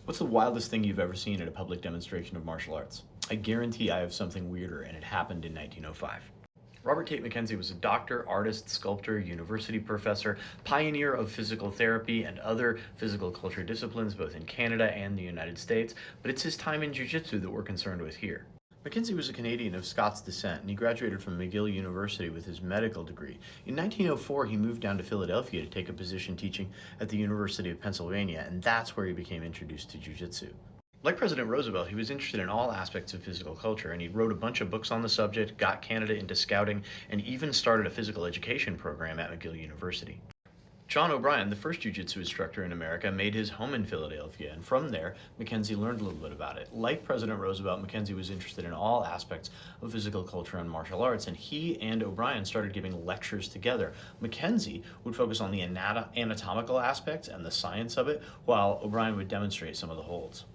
What's the wildest thing you've ever seen at a public demonstration of martial arts? I guarantee I have something weirder, and it happened in 1905. Robert Tait McKenzie was a doctor, artist, sculptor, university professor, pioneer of physical therapy and other physical culture disciplines both in Canada and the United States, but it's his time in jiu-jitsu that we're concerned with here. McKenzie was a Canadian of Scots descent, and he graduated from McGill University with his medical degree. In 1904, he moved down to Philadelphia to take a position teaching at the University of Pennsylvania, and that's where he became introduced to jiu-jitsu. Like President Roosevelt, he was interested in all aspects of physical culture, and he wrote a bunch of books on the subject, got Canada into scouting, and even started a physical education program at McGill University. John O'Brien, the first jiu-jitsu instructor in America, made his home in Philadelphia, and from there, McKenzie learned a little bit about it. Like President Roosevelt, McKenzie was interested in all aspects of physical culture and martial arts, and he and O'Brien started giving lectures together. McKenzie would focus on the anatomical aspects and the science of it, while O'Brien would demonstrate some of the holds.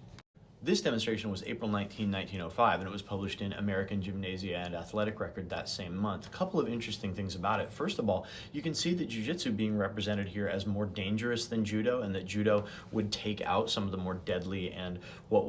This demonstration was April 19, 1905, and it was published in American Gymnasia and Athletic Record that same month. A couple of interesting things about it. First of all, you can see that jiu-jitsu being represented here as more dangerous than judo, and that judo would take out some of the more deadly and what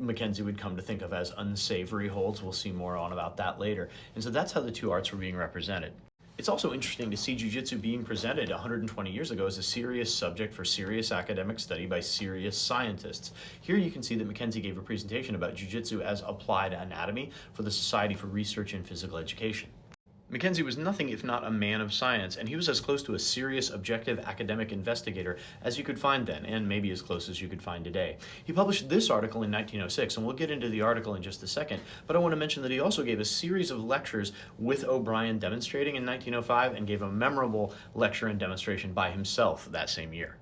McKenzie would come to think of as unsavory holds. We'll see more on about that later. And so that's how the two arts were being represented. It's also interesting to see jiu-jitsu being presented 120 years ago as a serious subject for serious academic study by serious scientists. Here you can see that McKenzie gave a presentation about jiu-jitsu as applied anatomy for the Society for Research in Physical Education. McKenzie was nothing if not a man of science, and he was as close to a serious, objective academic investigator as you could find then, and maybe as close as you could find today. He published this article in 1906, and we'll get into the article in just a second, but I want to mention that he also gave a series of lectures with O'Brien demonstrating in 1905, and gave a memorable lecture and demonstration by himself that same year.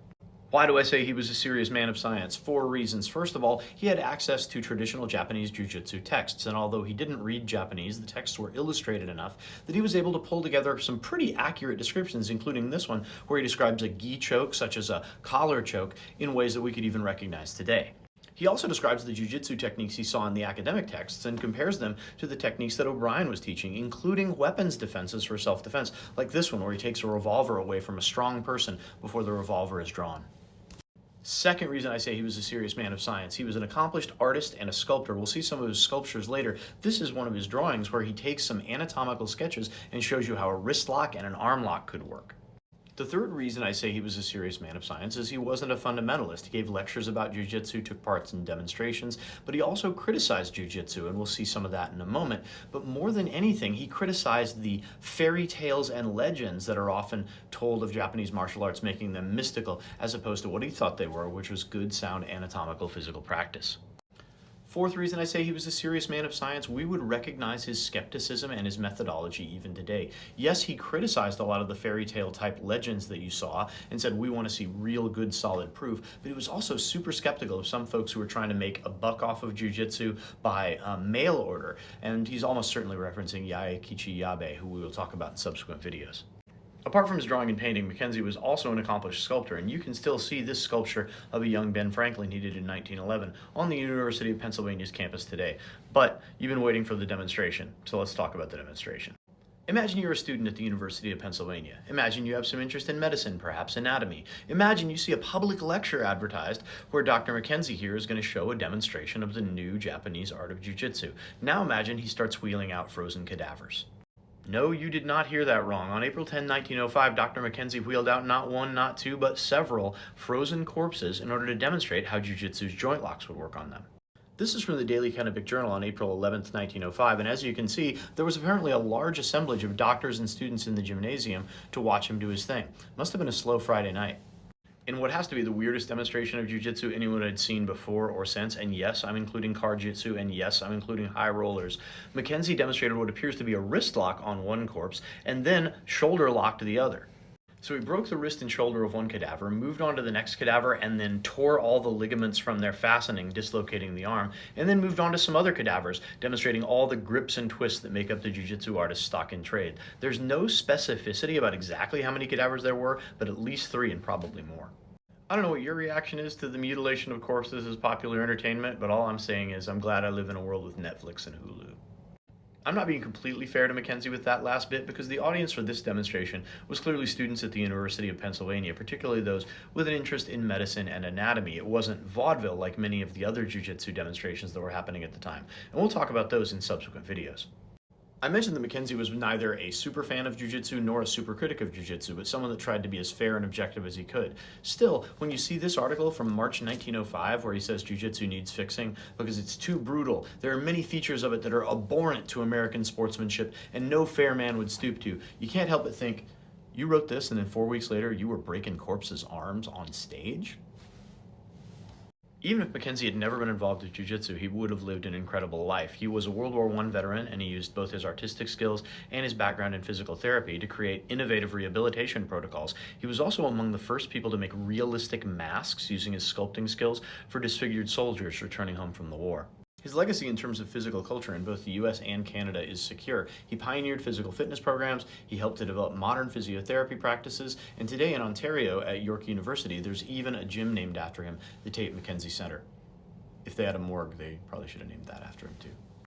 Why do I say he was a serious man of science? 4 reasons. First of all, he had access to traditional Japanese jiu-jitsu texts, and although he didn't read Japanese, the texts were illustrated enough that he was able to pull together some pretty accurate descriptions, including this one, where he describes a gi choke, such as a collar choke, in ways that we could even recognize today. He also describes the jiu-jitsu techniques he saw in the academic texts and compares them to the techniques that O'Brien was teaching, including weapons defenses for self-defense, like this one where he takes a revolver away from a strong person before the revolver is drawn. Second reason I say he was a serious man of science, he was an accomplished artist and a sculptor. We'll see some of his sculptures later. This is one of his drawings where he takes some anatomical sketches and shows you how a wrist lock and an arm lock could work. The third reason I say he was a serious man of science is he wasn't a fundamentalist. He gave lectures about jiu-jitsu, took part in demonstrations, but he also criticized jiu-jitsu, and we'll see some of that in a moment. But more than anything, he criticized the fairy tales and legends that are often told of Japanese martial arts, making them mystical, as opposed to what he thought they were, which was good, sound, anatomical physical practice. Fourth reason I say he was a serious man of science, we would recognize his skepticism and his methodology even today. Yes, he criticized a lot of the fairy tale type legends that you saw and said we want to see real good solid proof, but he was also super skeptical of some folks who were trying to make a buck off of jiu-jitsu by mail order, and he's almost certainly referencing Yae Kichi Yabe, who we will talk about in subsequent videos. Apart from his drawing and painting, McKenzie was also an accomplished sculptor, and you can still see this sculpture of a young Ben Franklin he did in 1911 on the University of Pennsylvania's campus today. But you've been waiting for the demonstration, so let's talk about the demonstration. Imagine you're a student at the University of Pennsylvania. Imagine you have some interest in medicine, perhaps anatomy. Imagine you see a public lecture advertised where Dr. McKenzie here is going to show a demonstration of the new Japanese art of jiu-jitsu. Now imagine he starts wheeling out frozen cadavers. No, you did not hear that wrong. On April 10, 1905, Dr. McKenzie wheeled out not one, not two, but several frozen corpses in order to demonstrate how jiu-jitsu's joint locks would work on them. This is from the Daily Kennebec Journal on April 11, 1905, and as you can see, there was apparently a large assemblage of doctors and students in the gymnasium to watch him do his thing. Must have been a slow Friday night. In what has to be the weirdest demonstration of jiu-jitsu anyone had seen before or since, and yes, I'm including car-jitsu, and yes, I'm including high rollers, McKenzie demonstrated what appears to be a wrist lock on one corpse, and then shoulder locked the other. So he broke the wrist and shoulder of one cadaver, moved on to the next cadaver, and then tore all the ligaments from their fastening, dislocating the arm, and then moved on to some other cadavers, demonstrating all the grips and twists that make up the jiu-jitsu artist's stock in trade. There's no specificity about exactly how many cadavers there were, but at least 3 and probably more. I don't know what your reaction is to the mutilation of corpses as popular entertainment, but all I'm saying is I'm glad I live in a world with Netflix and Hulu. I'm not being completely fair to McKenzie with that last bit because the audience for this demonstration was clearly students at the University of Pennsylvania, particularly those with an interest in medicine and anatomy. It wasn't vaudeville like many of the other jiu-jitsu demonstrations that were happening at the time, and we'll talk about those in subsequent videos. I mentioned that McKenzie was neither a super fan of jiu-jitsu nor a super critic of jiu-jitsu, but someone that tried to be as fair and objective as he could. Still, when you see this article from March 1905 where he says jiu-jitsu needs fixing because it's too brutal, there are many features of it that are abhorrent to American sportsmanship and no fair man would stoop to, you can't help but think, you wrote this and then 4 weeks later you were breaking corpses' arms on stage? Even if McKenzie had never been involved with jiu-jitsu, he would have lived an incredible life. He was a World War I veteran, and he used both his artistic skills and his background in physical therapy to create innovative rehabilitation protocols. He was also among the first people to make realistic masks using his sculpting skills for disfigured soldiers returning home from the war. His legacy in terms of physical culture in both the US and Canada is secure. He pioneered physical fitness programs, he helped to develop modern physiotherapy practices, and today in Ontario at York University, there's even a gym named after him, the Tait McKenzie Centre. If they had a morgue, they probably should have named that after him too.